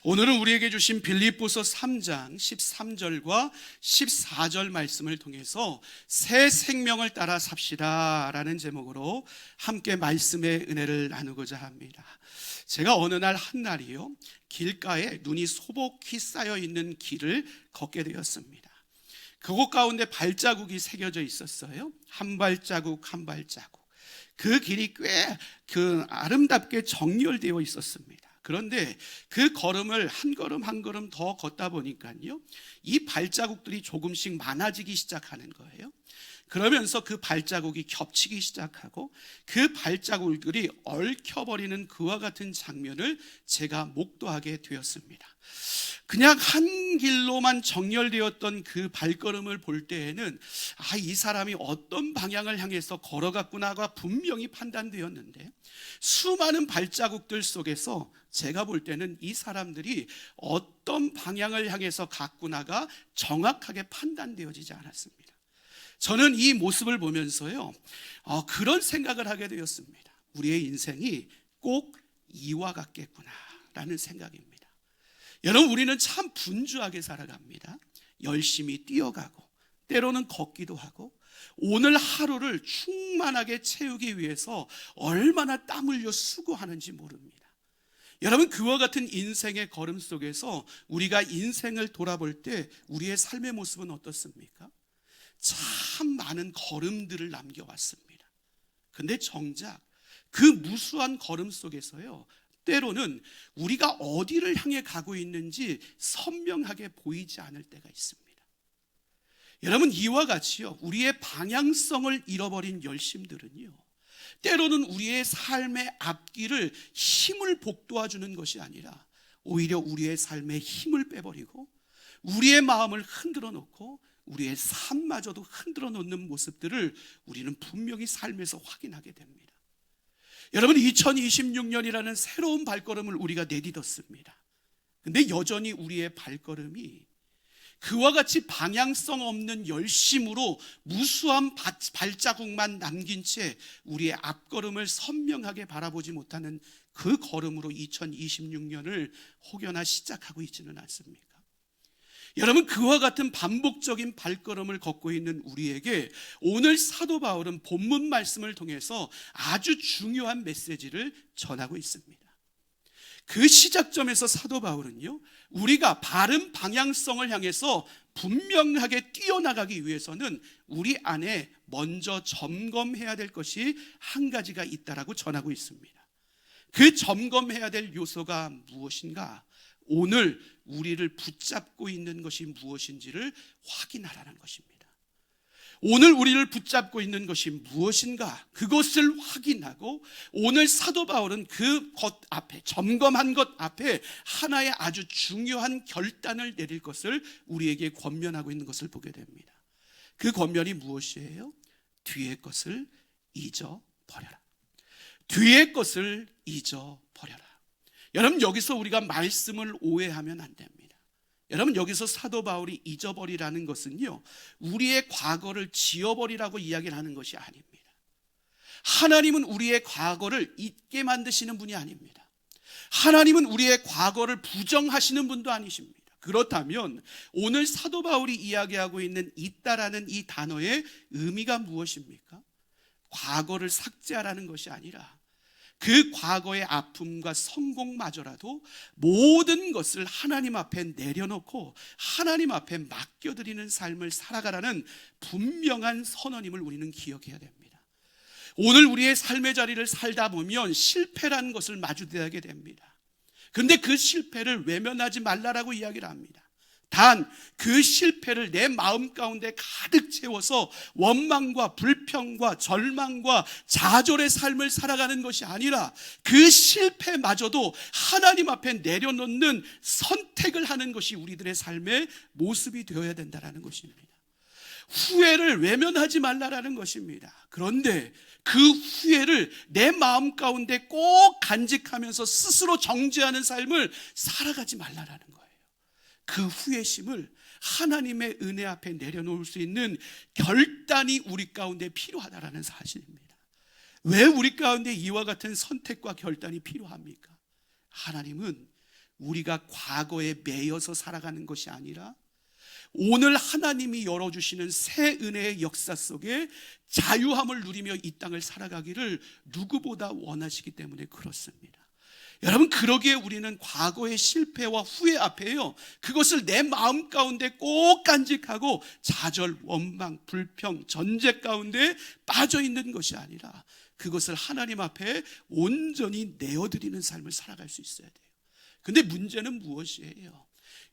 오늘은 우리에게 주신 빌립보서 3장 13절과 14절 말씀을 통해서 새 생명을 따라 삽시다 라는 제목으로 함께 말씀의 은혜를 나누고자 합니다. 제가 어느 날 한날이요, 길가에 눈이 소복히 쌓여 있는 길을 걷게 되었습니다. 그곳 가운데 발자국이 새겨져 있었어요. 한 발자국 한 발자국. 그 길이 꽤 아름답게 정렬되어 있었습니다. 그런데 그 걸음을 한 걸음 한 걸음 더 걷다 보니까요, 이 발자국들이 조금씩 많아지기 시작하는 거예요. 그러면서 그 발자국이 겹치기 시작하고 그 발자국들이 얽혀버리는 그와 같은 장면을 제가 목도하게 되었습니다. 그냥 한 길로만 정렬되었던 그 발걸음을 볼 때에는 이 사람이 어떤 방향을 향해서 걸어갔구나가 분명히 판단되었는데, 수많은 발자국들 속에서 제가 볼 때는 이 사람들이 어떤 방향을 향해서 갔구나가 정확하게 판단되어지지 않았습니다. 저는 이 모습을 보면서요, 그런 생각을 하게 되었습니다. 우리의 인생이 꼭 이와 같겠구나라는 생각입니다. 여러분, 우리는 참 분주하게 살아갑니다. 열심히 뛰어가고 때로는 걷기도 하고 오늘 하루를 충만하게 채우기 위해서 얼마나 땀 흘려 수고하는지 모릅니다. 여러분, 그와 같은 인생의 걸음 속에서 우리가 인생을 돌아볼 때 우리의 삶의 모습은 어떻습니까? 참 많은 걸음들을 남겨왔습니다. 근데 정작 그 무수한 걸음 속에서요, 때로는 우리가 어디를 향해 가고 있는지 선명하게 보이지 않을 때가 있습니다. 여러분, 이와 같이요, 우리의 방향성을 잃어버린 열심들은요, 때로는 우리의 삶의 앞길을 힘을 복돋아주는 것이 아니라 오히려 우리의 삶에 힘을 빼버리고 우리의 마음을 흔들어 놓고 우리의 삶마저도 흔들어 놓는 모습들을 우리는 분명히 삶에서 확인하게 됩니다. 여러분, 2026년이라는 새로운 발걸음을 우리가 내딛었습니다. 근데 여전히 우리의 발걸음이 그와 같이 방향성 없는 열심으로 무수한 발자국만 남긴 채 우리의 앞걸음을 선명하게 바라보지 못하는 그 걸음으로 2026년을 혹여나 시작하고 있지는 않습니까? 여러분, 그와 같은 반복적인 발걸음을 걷고 있는 우리에게 오늘 사도 바울은 본문 말씀을 통해서 아주 중요한 메시지를 전하고 있습니다. 그 시작점에서 사도 바울은요, 우리가 바른 방향성을 향해서 분명하게 뛰어나가기 위해서는 우리 안에 먼저 점검해야 될 것이 한 가지가 있다라고 전하고 있습니다. 그 점검해야 될 요소가 무엇인가? 오늘 우리를 붙잡고 있는 것이 무엇인지를 확인하라는 것입니다. 오늘 우리를 붙잡고 있는 것이 무엇인가? 그것을 확인하고 오늘 사도 바울은 그 것 앞에, 점검한 것 앞에 하나의 아주 중요한 결단을 내릴 것을 우리에게 권면하고 있는 것을 보게 됩니다. 그 권면이 무엇이에요? 뒤의 것을 잊어버려라. 뒤의 것을 잊어버려라. 여러분, 여기서 우리가 말씀을 오해하면 안 됩니다. 여러분, 여기서 사도 바울이 잊어버리라는 것은요, 우리의 과거를 지워버리라고 이야기를 하는 것이 아닙니다. 하나님은 우리의 과거를 잊게 만드시는 분이 아닙니다. 하나님은 우리의 과거를 부정하시는 분도 아니십니다. 그렇다면 오늘 사도 바울이 이야기하고 있는 잊다라는 이 단어의 의미가 무엇입니까? 과거를 삭제하라는 것이 아니라 그 과거의 아픔과 성공마저라도 모든 것을 하나님 앞에 내려놓고 하나님 앞에 맡겨드리는 삶을 살아가라는 분명한 선언임을 우리는 기억해야 됩니다. 오늘 우리의 삶의 자리를 살다 보면 실패라는 것을 마주대하게 됩니다. 그런데 그 실패를 외면하지 말라라고 이야기를 합니다. 단 그 실패를 내 마음 가운데 가득 채워서 원망과 불평과 절망과 좌절의 삶을 살아가는 것이 아니라 그 실패마저도 하나님 앞에 내려놓는 선택을 하는 것이 우리들의 삶의 모습이 되어야 된다는 것입니다. 후회를 외면하지 말라라는 것입니다. 그런데 그 후회를 내 마음 가운데 꼭 간직하면서 스스로 정죄하는 삶을 살아가지 말라라는 거예요. 그 후회심을 하나님의 은혜 앞에 내려놓을 수 있는 결단이 우리 가운데 필요하다라는 사실입니다. 왜 우리 가운데 이와 같은 선택과 결단이 필요합니까? 하나님은 우리가 과거에 매여서 살아가는 것이 아니라 오늘 하나님이 열어주시는 새 은혜의 역사 속에 자유함을 누리며 이 땅을 살아가기를 누구보다 원하시기 때문에 그렇습니다. 여러분, 그러기에 우리는 과거의 실패와 후회 앞에요, 그것을 내 마음 가운데 꼭 간직하고 좌절, 원망, 불평, 전제 가운데 빠져 있는 것이 아니라 그것을 하나님 앞에 온전히 내어드리는 삶을 살아갈 수 있어야 돼요. 근데 문제는 무엇이에요?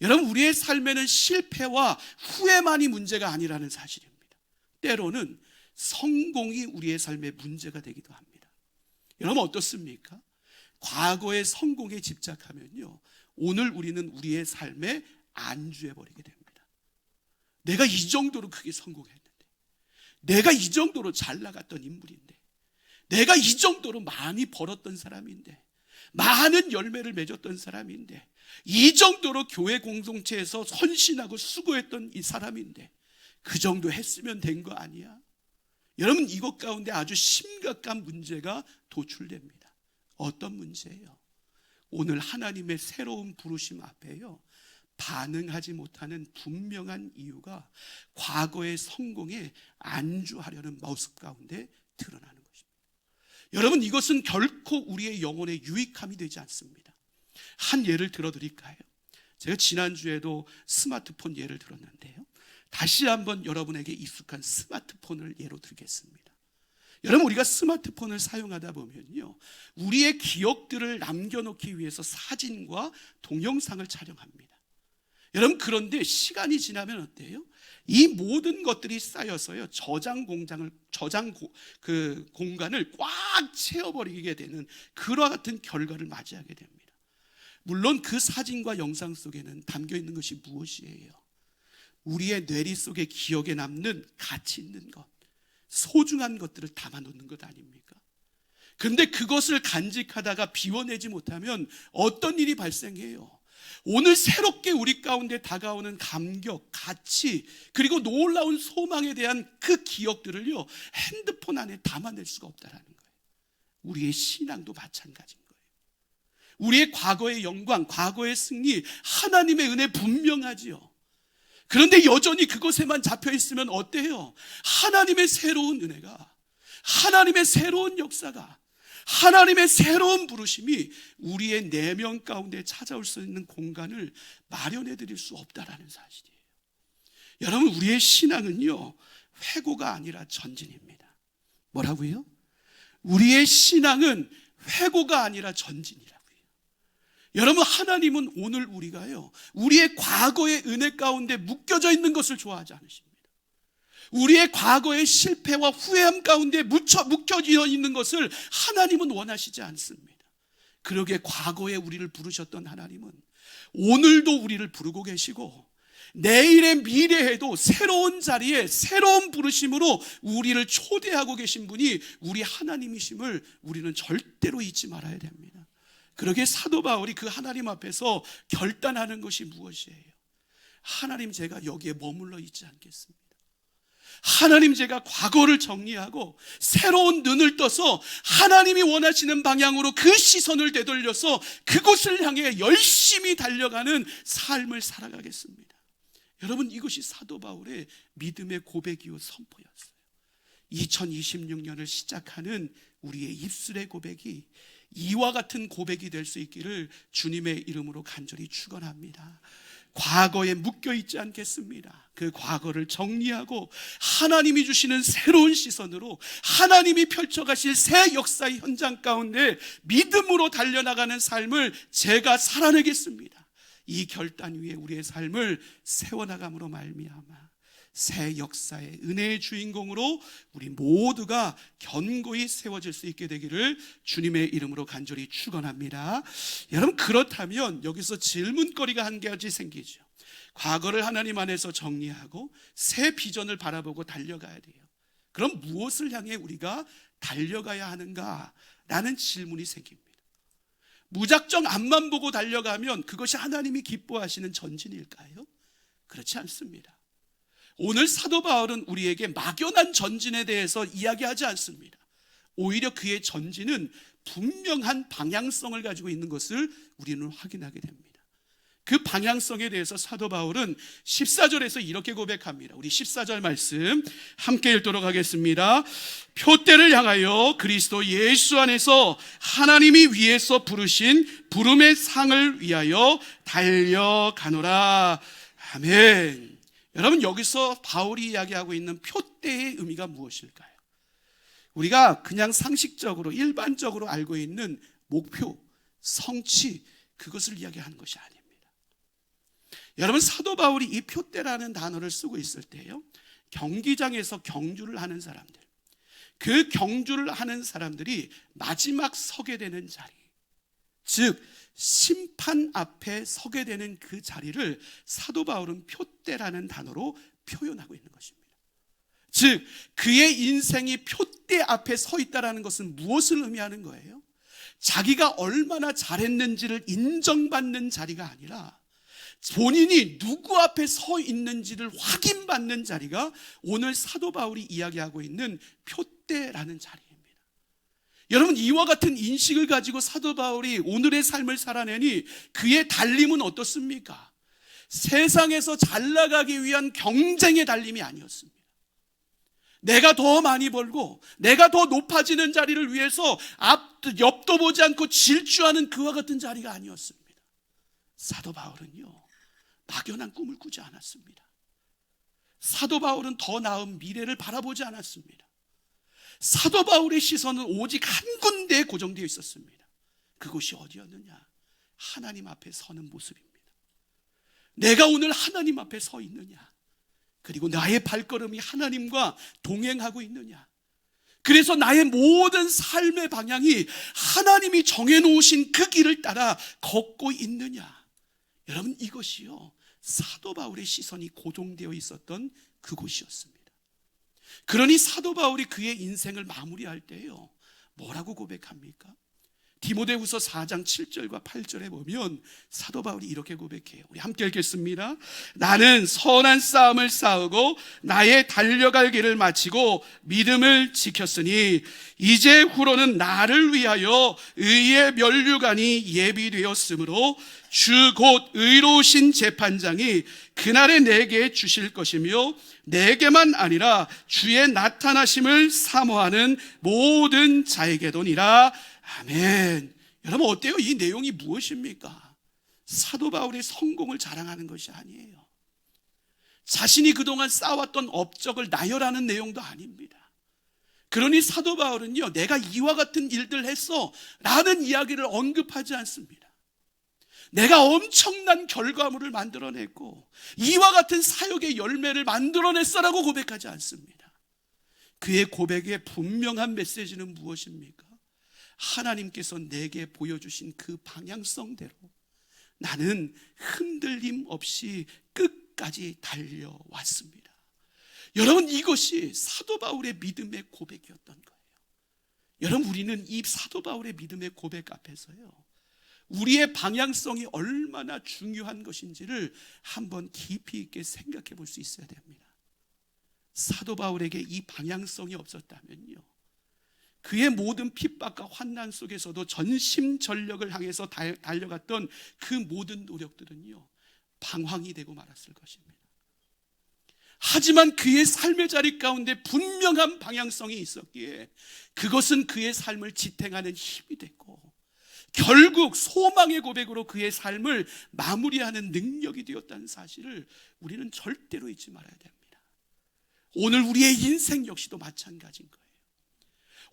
여러분, 우리의 삶에는 실패와 후회만이 문제가 아니라는 사실입니다. 때로는 성공이 우리의 삶의 문제가 되기도 합니다. 여러분, 어떻습니까? 과거의 성공에 집착하면요, 오늘 우리는 우리의 삶에 안주해버리게 됩니다. 내가 이 정도로 크게 성공했는데, 내가 이 정도로 잘 나갔던 인물인데, 내가 이 정도로 많이 벌었던 사람인데, 많은 열매를 맺었던 사람인데, 이 정도로 교회 공동체에서 헌신하고 수고했던 이 사람인데 그 정도 했으면 된 거 아니야? 여러분, 이것 가운데 아주 심각한 문제가 도출됩니다. 어떤 문제예요? 오늘 하나님의 새로운 부르심 앞에요, 반응하지 못하는 분명한 이유가 과거의 성공에 안주하려는 모습 가운데 드러나는 것입니다. 여러분, 이것은 결코 우리의 영혼에 유익함이 되지 않습니다. 한 예를 들어드릴까요? 제가 지난주에도 스마트폰 예를 들었는데요, 다시 한번 여러분에게 익숙한 스마트폰을 예로 들겠습니다. 여러분, 우리가 스마트폰을 사용하다 보면요, 우리의 기억들을 남겨놓기 위해서 사진과 동영상을 촬영합니다. 여러분, 그런데 시간이 지나면 어때요? 이 모든 것들이 쌓여서요, 공간을 꽉 채워버리게 되는 그와 같은 결과를 맞이하게 됩니다. 물론 그 사진과 영상 속에는 담겨 있는 것이 무엇이에요? 우리의 뇌리 속에 기억에 남는 가치 있는 것, 소중한 것들을 담아놓는 것 아닙니까? 그런데 그것을 간직하다가 비워내지 못하면 어떤 일이 발생해요? 오늘 새롭게 우리 가운데 다가오는 감격, 가치, 그리고 놀라운 소망에 대한 그 기억들을요, 핸드폰 안에 담아낼 수가 없다라는 거예요. 우리의 신앙도 마찬가지인 거예요. 우리의 과거의 영광, 과거의 승리, 하나님의 은혜 분명하지요. 그런데 여전히 그것에만 잡혀 있으면 어때요? 하나님의 새로운 은혜가, 하나님의 새로운 역사가, 하나님의 새로운 부르심이 우리의 내면 가운데 찾아올 수 있는 공간을 마련해 드릴 수 없다라는 사실이에요. 여러분, 우리의 신앙은요, 회고가 아니라 전진입니다. 뭐라고요? 우리의 신앙은 회고가 아니라 전진이라고요. 여러분, 하나님은 오늘 우리가요, 우리의 과거의 은혜 가운데 묶여져 있는 것을 좋아하지 않으십니다. 우리의 과거의 실패와 후회함 가운데 묶여져 있는 것을 하나님은 원하시지 않습니다. 그러기에 과거에 우리를 부르셨던 하나님은 오늘도 우리를 부르고 계시고, 내일의 미래에도 새로운 자리에 새로운 부르심으로 우리를 초대하고 계신 분이 우리 하나님이심을 우리는 절대로 잊지 말아야 됩니다. 그러기에 사도 바울이 그 하나님 앞에서 결단하는 것이 무엇이에요? 하나님, 제가 여기에 머물러 있지 않겠습니다. 하나님, 제가 과거를 정리하고 새로운 눈을 떠서 하나님이 원하시는 방향으로 그 시선을 되돌려서 그곳을 향해 열심히 달려가는 삶을 살아가겠습니다. 여러분, 이것이 사도 바울의 믿음의 고백이요 선포였어요. 2026년을 시작하는 우리의 입술의 고백이 이와 같은 고백이 될 수 있기를 주님의 이름으로 간절히 축원합니다. 과거에 묶여있지 않겠습니다. 그 과거를 정리하고 하나님이 주시는 새로운 시선으로 하나님이 펼쳐가실 새 역사의 현장 가운데 믿음으로 달려나가는 삶을 제가 살아내겠습니다. 이 결단 위에 우리의 삶을 세워나감으로 말미암아 새 역사의 은혜의 주인공으로 우리 모두가 견고히 세워질 수 있게 되기를 주님의 이름으로 간절히 축원합니다. 여러분, 그렇다면 여기서 질문거리가 한 가지 생기죠. 과거를 하나님 안에서 정리하고 새 비전을 바라보고 달려가야 돼요. 그럼 무엇을 향해 우리가 달려가야 하는가라는 질문이 생깁니다. 무작정 앞만 보고 달려가면 그것이 하나님이 기뻐하시는 전진일까요? 그렇지 않습니다. 오늘 사도 바울은 우리에게 막연한 전진에 대해서 이야기하지 않습니다. 오히려 그의 전진은 분명한 방향성을 가지고 있는 것을 우리는 확인하게 됩니다. 그 방향성에 대해서 사도 바울은 14절에서 이렇게 고백합니다. 우리 14절 말씀 함께 읽도록 하겠습니다. 표대를 향하여 그리스도 예수 안에서 하나님이 위에서 부르신 부름의 상을 위하여 달려가노라. 아멘. 여러분, 여기서 바울이 이야기하고 있는 표대의 의미가 무엇일까요? 우리가 그냥 상식적으로 일반적으로 알고 있는 목표, 성취, 그것을 이야기하는 것이 아닙니다. 여러분, 사도 바울이 이 표대라는 단어를 쓰고 있을 때요, 경기장에서 경주를 하는 사람들, 그 경주를 하는 사람들이 마지막 서게 되는 자리, 즉 심판 앞에 서게 되는 그 자리를 사도 바울은 표대라는 단어로 표현하고 있는 것입니다. 즉 그의 인생이 표대 앞에 서 있다는 것은 무엇을 의미하는 거예요? 자기가 얼마나 잘했는지를 인정받는 자리가 아니라 본인이 누구 앞에 서 있는지를 확인받는 자리가 오늘 사도 바울이 이야기하고 있는 표대라는 자리입니다. 여러분, 이와 같은 인식을 가지고 사도 바울이 오늘의 삶을 살아내니 그의 달림은 어떻습니까? 세상에서 잘 나가기 위한 경쟁의 달림이 아니었습니다. 내가 더 많이 벌고 내가 더 높아지는 자리를 위해서 옆도 보지 않고 질주하는 그와 같은 자리가 아니었습니다. 사도 바울은요, 막연한 꿈을 꾸지 않았습니다. 사도 바울은 더 나은 미래를 바라보지 않았습니다. 사도 바울의 시선은 오직 한 군데에 고정되어 있었습니다. 그곳이 어디였느냐? 하나님 앞에 서는 모습입니다. 내가 오늘 하나님 앞에 서 있느냐? 그리고 나의 발걸음이 하나님과 동행하고 있느냐? 그래서 나의 모든 삶의 방향이 하나님이 정해놓으신 그 길을 따라 걷고 있느냐? 여러분, 이것이요, 사도 바울의 시선이 고정되어 있었던 그곳이었습니다. 그러니 사도 바울이 그의 인생을 마무리할 때요, 뭐라고 고백합니까? 디모데후서 4장 7절과 8절에 보면 사도 바울이 이렇게 고백해요. 우리 함께 읽겠습니다. 나는 선한 싸움을 싸우고 나의 달려갈 길을 마치고 믿음을 지켰으니 이제 후로는 나를 위하여 의의 면류관이 예비되었으므로 주 곧 의로우신 재판장이 그날에 내게 주실 것이며 내게만 아니라 주의 나타나심을 사모하는 모든 자에게도니라. 아멘. 여러분, 어때요? 이 내용이 무엇입니까? 사도 바울의 성공을 자랑하는 것이 아니에요. 자신이 그동안 쌓아왔던 업적을 나열하는 내용도 아닙니다. 그러니 사도 바울은요, 내가 이와 같은 일들 했어 라는 이야기를 언급하지 않습니다. 내가 엄청난 결과물을 만들어냈고 이와 같은 사역의 열매를 만들어냈어라고 고백하지 않습니다. 그의 고백의 분명한 메시지는 무엇입니까? 하나님께서 내게 보여주신 그 방향성대로 나는 흔들림 없이 끝까지 달려왔습니다. 여러분, 이것이 사도 바울의 믿음의 고백이었던 거예요. 여러분, 우리는 이 사도 바울의 믿음의 고백 앞에서요, 우리의 방향성이 얼마나 중요한 것인지를 한번 깊이 있게 생각해 볼 수 있어야 됩니다. 사도 바울에게 이 방향성이 없었다면요, 그의 모든 핍박과 환난 속에서도 전심전력을 향해서 달려갔던 그 모든 노력들은요, 방황이 되고 말았을 것입니다. 하지만 그의 삶의 자리 가운데 분명한 방향성이 있었기에 그것은 그의 삶을 지탱하는 힘이 됐고 결국 소망의 고백으로 그의 삶을 마무리하는 능력이 되었다는 사실을 우리는 절대로 잊지 말아야 됩니다. 오늘 우리의 인생 역시도 마찬가지인 거예요.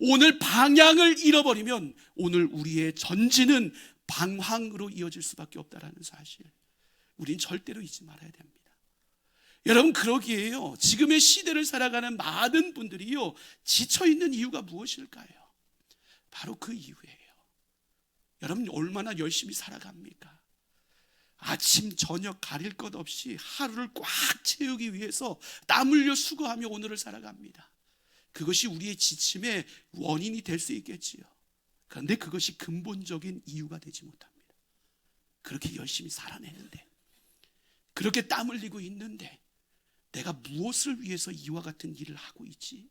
오늘 방향을 잃어버리면 오늘 우리의 전진은 방황으로 이어질 수밖에 없다는 사실, 우린 절대로 잊지 말아야 됩니다. 여러분, 그러기에요, 지금의 시대를 살아가는 많은 분들이요, 지쳐있는 이유가 무엇일까요? 바로 그 이유예요. 여러분, 얼마나 열심히 살아갑니까? 아침 저녁 가릴 것 없이 하루를 꽉 채우기 위해서 땀 흘려 수고하며 오늘을 살아갑니다. 그것이 우리의 지침의 원인이 될 수 있겠지요. 그런데 그것이 근본적인 이유가 되지 못합니다. 그렇게 열심히 살아내는데, 그렇게 땀 흘리고 있는데 내가 무엇을 위해서 이와 같은 일을 하고 있지?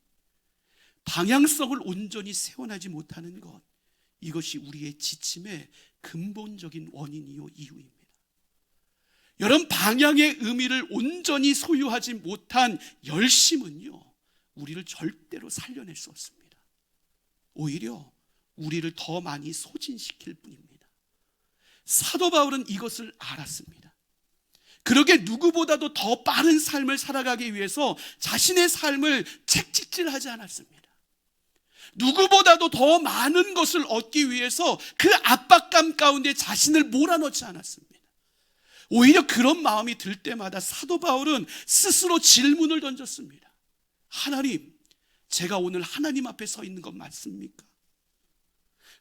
방향성을 온전히 세워나지 못하는 것, 이것이 우리의 지침의 근본적인 원인이요 이유입니다. 여러분, 방향의 의미를 온전히 소유하지 못한 열심은요, 우리를 절대로 살려낼 수 없습니다. 오히려 우리를 더 많이 소진시킬 뿐입니다. 사도 바울은 이것을 알았습니다. 그러게 누구보다도 더 빠른 삶을 살아가기 위해서 자신의 삶을 채찍질하지 않았습니다. 누구보다도 더 많은 것을 얻기 위해서 그 압박감 가운데 자신을 몰아넣지 않았습니다. 오히려 그런 마음이 들 때마다 사도 바울은 스스로 질문을 던졌습니다. 하나님, 제가 오늘 하나님 앞에 서 있는 건 맞습니까?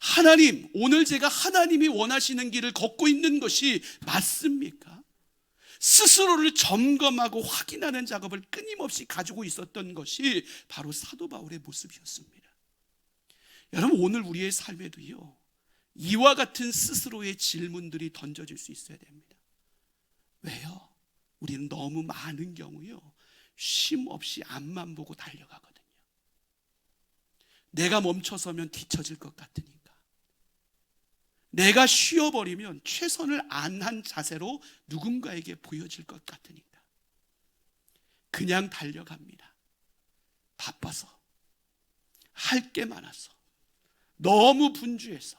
하나님, 오늘 제가 하나님이 원하시는 길을 걷고 있는 것이 맞습니까? 스스로를 점검하고 확인하는 작업을 끊임없이 가지고 있었던 것이 바로 사도 바울의 모습이었습니다. 여러분, 오늘 우리의 삶에도요, 이와 같은 스스로의 질문들이 던져질 수 있어야 됩니다. 왜요? 우리는 너무 많은 경우요, 쉼 없이 앞만 보고 달려가거든요. 내가 멈춰서면 뒤처질 것 같으니까, 내가 쉬어버리면 최선을 안 한 자세로 누군가에게 보여질 것 같으니까 그냥 달려갑니다. 바빠서, 할 게 많아서, 너무 분주해서,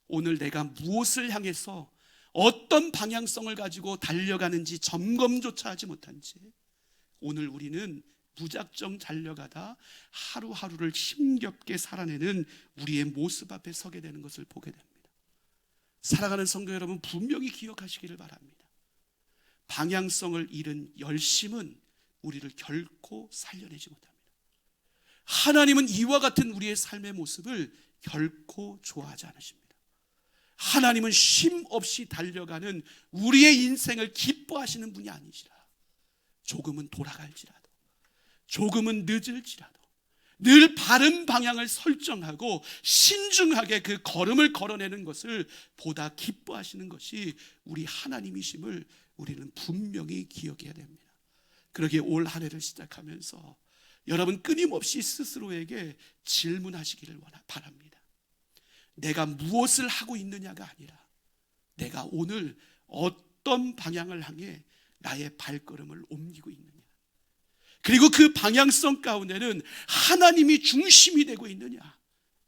오늘 내가 무엇을 향해서 어떤 방향성을 가지고 달려가는지 점검조차 하지 못한 채 오늘 우리는 무작정 달려가다 하루하루를 힘겹게 살아내는 우리의 모습 앞에 서게 되는 것을 보게 됩니다. 살아가는 성도 여러분, 분명히 기억하시기를 바랍니다. 방향성을 잃은 열심은 우리를 결코 살려내지 못합니다. 하나님은 이와 같은 우리의 삶의 모습을 결코 좋아하지 않으십니다. 하나님은 쉼 없이 달려가는 우리의 인생을 기뻐하시는 분이 아니시라. 조금은 돌아갈지라도, 조금은 늦을지라도 늘 바른 방향을 설정하고 신중하게 그 걸음을 걸어내는 것을 보다 기뻐하시는 것이 우리 하나님이심을 우리는 분명히 기억해야 됩니다. 그러기에 올 한 해를 시작하면서 여러분, 끊임없이 스스로에게 질문하시기를 바랍니다. 내가 무엇을 하고 있느냐가 아니라 내가 오늘 어떤 방향을 향해 나의 발걸음을 옮기고 있느냐, 그리고 그 방향성 가운데는 하나님이 중심이 되고 있느냐,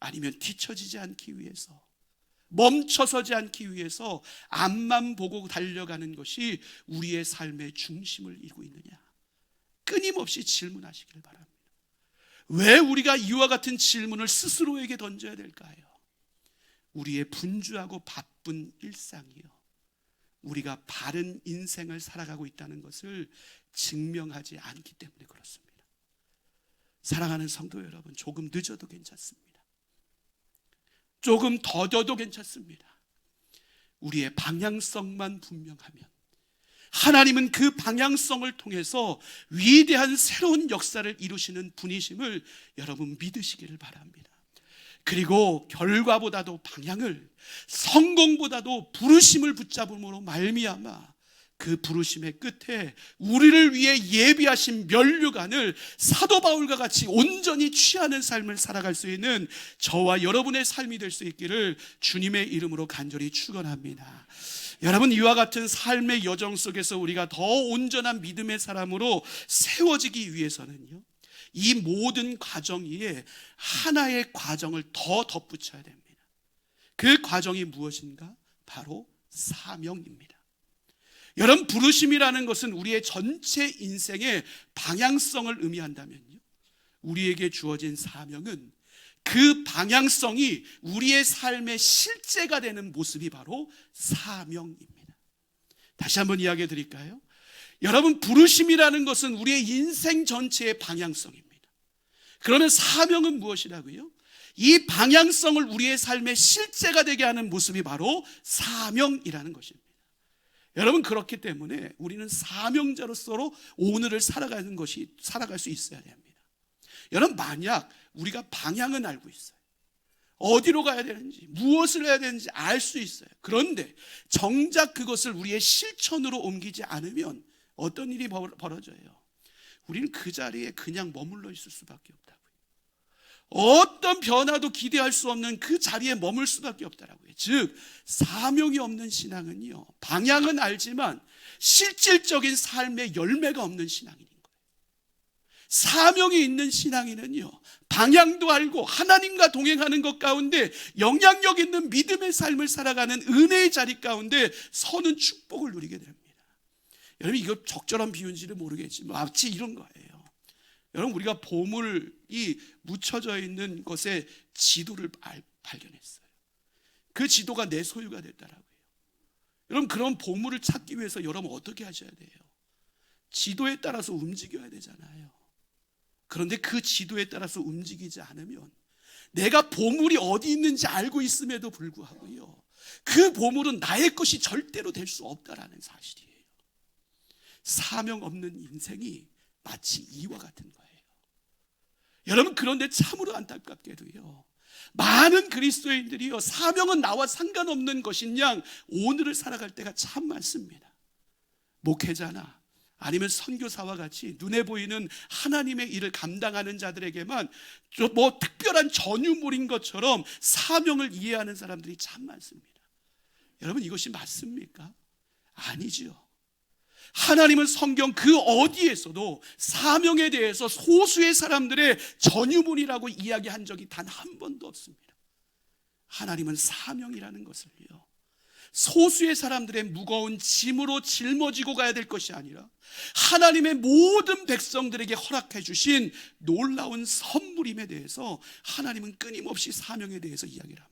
아니면 뒤처지지 않기 위해서, 멈춰서지 않기 위해서 앞만 보고 달려가는 것이 우리의 삶의 중심을 이루고 있느냐, 끊임없이 질문하시길 바랍니다. 왜 우리가 이와 같은 질문을 스스로에게 던져야 될까요? 우리의 분주하고 바쁜 일상이요, 우리가 바른 인생을 살아가고 있다는 것을 증명하지 않기 때문에 그렇습니다. 사랑하는 성도 여러분, 조금 늦어도 괜찮습니다. 조금 더뎌도 괜찮습니다. 우리의 방향성만 분명하면 하나님은 그 방향성을 통해서 위대한 새로운 역사를 이루시는 분이심을 여러분 믿으시기를 바랍니다. 그리고 결과보다도 방향을, 성공보다도 부르심을 붙잡음으로 말미암아 그 부르심의 끝에 우리를 위해 예비하신 면류관을 사도 바울과 같이 온전히 취하는 삶을 살아갈 수 있는 저와 여러분의 삶이 될 수 있기를 주님의 이름으로 간절히 축원합니다. 여러분, 이와 같은 삶의 여정 속에서 우리가 더 온전한 믿음의 사람으로 세워지기 위해서는요, 이 모든 과정 위에 하나의 과정을 더 덧붙여야 됩니다. 그 과정이 무엇인가? 바로 사명입니다. 여러분, 부르심이라는 것은 우리의 전체 인생의 방향성을 의미한다면요, 우리에게 주어진 사명은 그 방향성이 우리의 삶의 실제가 되는 모습이 바로 사명입니다. 다시 한번 이야기해 드릴까요? 여러분, 부르심이라는 것은 우리의 인생 전체의 방향성입니다. 그러면 사명은 무엇이라고요? 이 방향성을 우리의 삶의 실제가 되게 하는 모습이 바로 사명이라는 것입니다. 여러분, 그렇기 때문에 우리는 사명자로서 오늘을 살아갈 수 있어야 됩니다. 여러분, 만약 우리가 방향은 알고 있어요, 어디로 가야 되는지, 무엇을 해야 되는지 알 수 있어요. 그런데 정작 그것을 우리의 실천으로 옮기지 않으면 어떤 일이 벌어져요? 우리는 그 자리에 그냥 머물러 있을 수밖에 없다고요. 어떤 변화도 기대할 수 없는 그 자리에 머물 수밖에 없다라고요. 즉 사명이 없는 신앙은요, 방향은 알지만 실질적인 삶의 열매가 없는 신앙인 거예요. 사명이 있는 신앙인은요, 방향도 알고 하나님과 동행하는 것 가운데 영향력 있는 믿음의 삶을 살아가는 은혜의 자리 가운데 서는 축복을 누리게 됩니다. 여러분, 이거 적절한 비유인지는 모르겠지만 마치 이런 거예요. 여러분, 우리가 보물이 묻혀져 있는 것에 지도를 발견했어요. 그 지도가 내 소유가 됐다라고요. 여러분, 그런 보물을 찾기 위해서 여러분 어떻게 하셔야 돼요? 지도에 따라서 움직여야 되잖아요. 그런데 그 지도에 따라서 움직이지 않으면 내가 보물이 어디 있는지 알고 있음에도 불구하고요, 그 보물은 나의 것이 절대로 될 수 없다라는 사실이에요. 사명 없는 인생이 마치 이와 같은 거예요. 여러분, 그런데 참으로 안타깝게도요, 많은 그리스도인들이요, 사명은 나와 상관없는 것인 양 오늘을 살아갈 때가 참 많습니다. 목회자나 아니면 선교사와 같이 눈에 보이는 하나님의 일을 감당하는 자들에게만 뭐 특별한 전유물인 것처럼 사명을 이해하는 사람들이 참 많습니다. 여러분, 이것이 맞습니까? 아니지요. 하나님은 성경 그 어디에서도 사명에 대해서 소수의 사람들의 전유물이라고 이야기한 적이 단 한 번도 없습니다. 하나님은 사명이라는 것을요, 소수의 사람들의 무거운 짐으로 짊어지고 가야 될 것이 아니라 하나님의 모든 백성들에게 허락해 주신 놀라운 선물임에 대해서 하나님은 끊임없이 사명에 대해서 이야기를 합니다.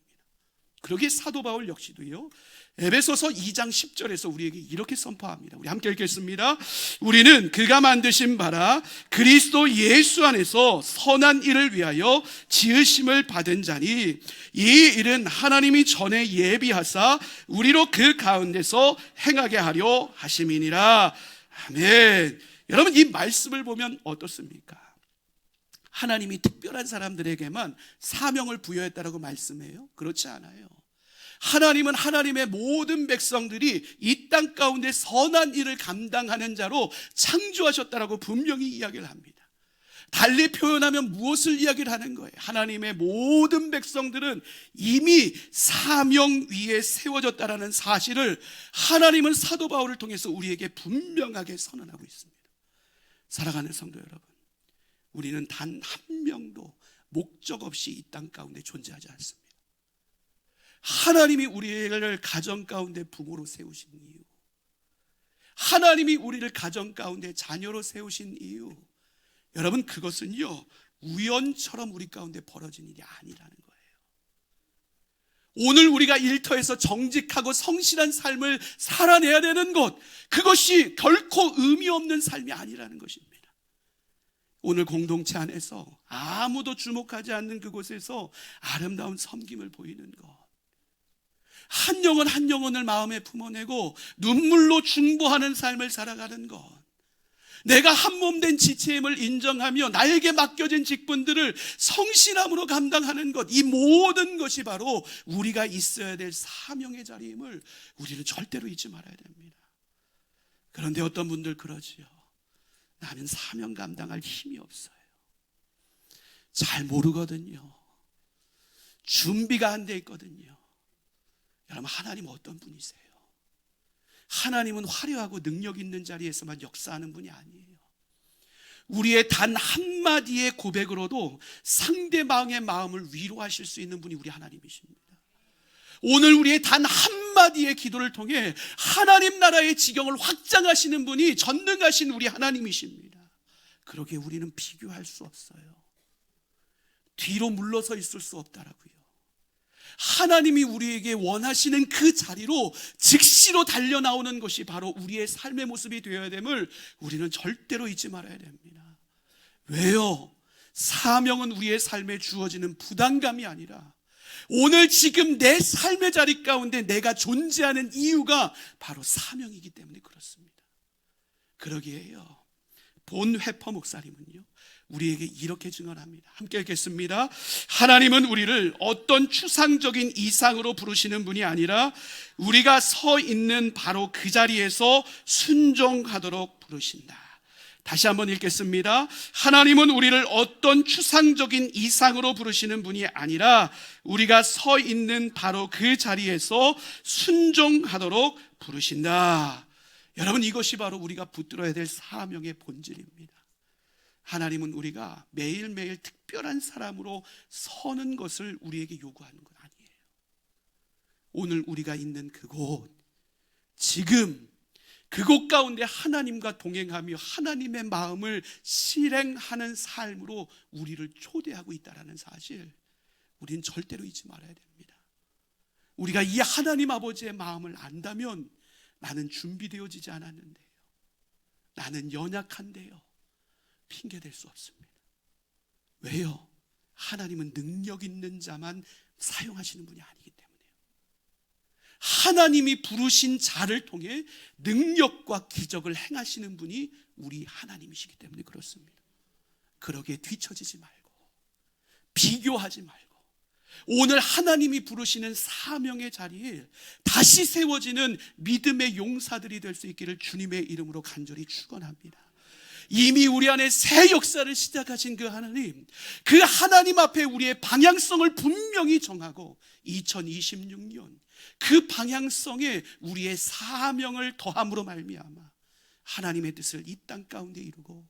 그러기에 사도 바울 역시도요, 에베소서 2장 10절에서 우리에게 이렇게 선포합니다. 우리 함께 읽겠습니다. 우리는 그가 만드신 바라 그리스도 예수 안에서 선한 일을 위하여 지으심을 받은 자니 이 일은 하나님이 전에 예비하사 우리로 그 가운데서 행하게 하려 하심이니라. 아멘. 여러분, 이 말씀을 보면 어떻습니까? 하나님이 특별한 사람들에게만 사명을 부여했다라고 말씀해요? 그렇지 않아요. 하나님은 하나님의 모든 백성들이 이 땅 가운데 선한 일을 감당하는 자로 창조하셨다라고 분명히 이야기를 합니다. 달리 표현하면 무엇을 이야기를 하는 거예요? 하나님의 모든 백성들은 이미 사명 위에 세워졌다라는 사실을 하나님은 사도 바울을 통해서 우리에게 분명하게 선언하고 있습니다. 사랑하는 성도 여러분, 우리는 단 한 명도 목적 없이 이 땅 가운데 존재하지 않습니다. 하나님이 우리를 가정 가운데 부모로 세우신 이유, 하나님이 우리를 가정 가운데 자녀로 세우신 이유, 여러분, 그것은요, 우연처럼 우리 가운데 벌어진 일이 아니라는 거예요. 오늘 우리가 일터에서 정직하고 성실한 삶을 살아내야 되는 것, 그것이 결코 의미 없는 삶이 아니라는 것입니다. 오늘 공동체 안에서 아무도 주목하지 않는 그곳에서 아름다운 섬김을 보이는 것, 한 영혼 한 영혼을 마음에 품어내고 눈물로 중보하는 삶을 살아가는 것, 내가 한몸된 지체임을 인정하며 나에게 맡겨진 직분들을 성실함으로 감당하는 것, 이 모든 것이 바로 우리가 있어야 될 사명의 자리임을 우리는 절대로 잊지 말아야 됩니다. 그런데 어떤 분들 그러지요. 나는 사명 감당할 힘이 없어요. 잘 모르거든요. 준비가 안 돼 있거든요. 여러분, 하나님 어떤 분이세요? 하나님은 화려하고 능력 있는 자리에서만 역사하는 분이 아니에요. 우리의 단 한마디의 고백으로도 상대방의 마음을 위로하실 수 있는 분이 우리 하나님이십니다. 오늘 우리의 단 한마디의 기도를 통해 하나님 나라의 지경을 확장하시는 분이 전능하신 우리 하나님이십니다. 그러기에 우리는 비교할 수 없어요. 뒤로 물러서 있을 수 없다라고요. 하나님이 우리에게 원하시는 그 자리로 즉시로 달려나오는 것이 바로 우리의 삶의 모습이 되어야 됨을 우리는 절대로 잊지 말아야 됩니다. 왜요? 사명은 우리의 삶에 주어지는 부담감이 아니라 오늘 지금 내 삶의 자리 가운데 내가 존재하는 이유가 바로 사명이기 때문에 그렇습니다. 그러기에요, 본 회퍼 목사님은요, 우리에게 이렇게 증언합니다. 함께 읽겠습니다. 하나님은 우리를 어떤 추상적인 이상으로 부르시는 분이 아니라 우리가 서 있는 바로 그 자리에서 순종하도록 부르신다. 다시 한번 읽겠습니다. 하나님은 우리를 어떤 추상적인 이상으로 부르시는 분이 아니라 우리가 서 있는 바로 그 자리에서 순종하도록 부르신다. 여러분, 이것이 바로 우리가 붙들어야 될 사명의 본질입니다. 하나님은 우리가 매일매일 특별한 사람으로 서는 것을 우리에게 요구하는 건 아니에요. 오늘 우리가 있는 그곳, 지금 그곳 가운데 하나님과 동행하며 하나님의 마음을 실행하는 삶으로 우리를 초대하고 있다는 사실, 우린 절대로 잊지 말아야 됩니다. 우리가 이 하나님 아버지의 마음을 안다면 나는 준비되어지지 않았는데요, 나는 연약한데요, 핑계댈 수 없습니다. 왜요? 하나님은 능력 있는 자만 사용하시는 분이 아니기 때문에요. 하나님이 부르신 자를 통해 능력과 기적을 행하시는 분이 우리 하나님이시기 때문에 그렇습니다. 그러기에 뒤처지지 말고, 비교하지 말고, 오늘 하나님이 부르시는 사명의 자리에 다시 세워지는 믿음의 용사들이 될 수 있기를 주님의 이름으로 간절히 축원합니다. 이미 우리 안에 새 역사를 시작하신 그 하나님 앞에 우리의 방향성을 분명히 정하고 2026년 그 방향성에 우리의 사명을 더함으로 말미암아 하나님의 뜻을 이 땅 가운데 이루고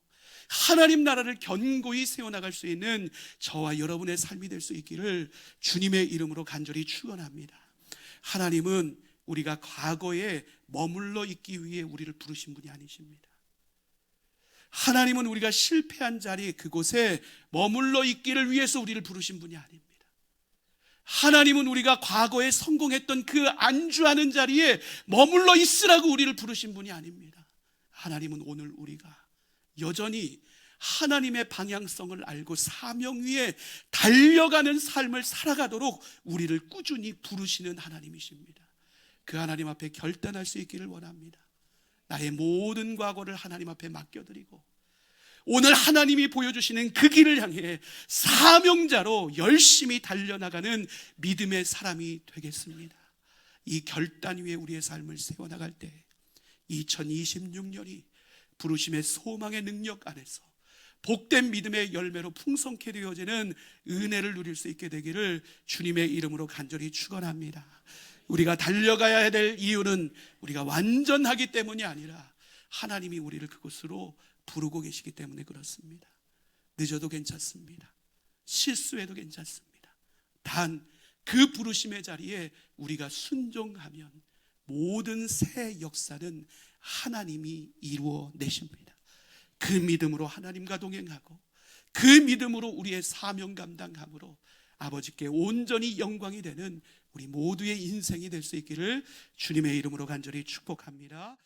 하나님 나라를 견고히 세워나갈 수 있는 저와 여러분의 삶이 될 수 있기를 주님의 이름으로 간절히 축원합니다. 하나님은 우리가 과거에 머물러 있기 위해 우리를 부르신 분이 아니십니다. 하나님은 우리가 실패한 자리, 그곳에 머물러 있기를 위해서 우리를 부르신 분이 아닙니다. 하나님은 우리가 과거에 성공했던 그 안주하는 자리에 머물러 있으라고 우리를 부르신 분이 아닙니다. 하나님은 오늘 우리가 여전히 하나님의 방향성을 알고 사명 위에 달려가는 삶을 살아가도록 우리를 꾸준히 부르시는 하나님이십니다. 그 하나님 앞에 결단할 수 있기를 원합니다. 나의 모든 과거를 하나님 앞에 맡겨드리고 오늘 하나님이 보여주시는 그 길을 향해 사명자로 열심히 달려나가는 믿음의 사람이 되겠습니다. 이 결단 위에 우리의 삶을 세워나갈 때 2026년이 부르심의 소망의 능력 안에서 복된 믿음의 열매로 풍성케 되어지는 은혜를 누릴 수 있게 되기를 주님의 이름으로 간절히 축원합니다. 우리가 달려가야 될 이유는 우리가 완전하기 때문이 아니라 하나님이 우리를 그곳으로 부르고 계시기 때문에 그렇습니다. 늦어도 괜찮습니다. 실수해도 괜찮습니다. 단 그 부르심의 자리에 우리가 순종하면 모든 새 역사는 하나님이 이루어 내십니다. 그 믿음으로 하나님과 동행하고 그 믿음으로 우리의 사명 감당함으로 아버지께 온전히 영광이 되는 우리 모두의 인생이 될 수 있기를 주님의 이름으로 간절히 축복합니다.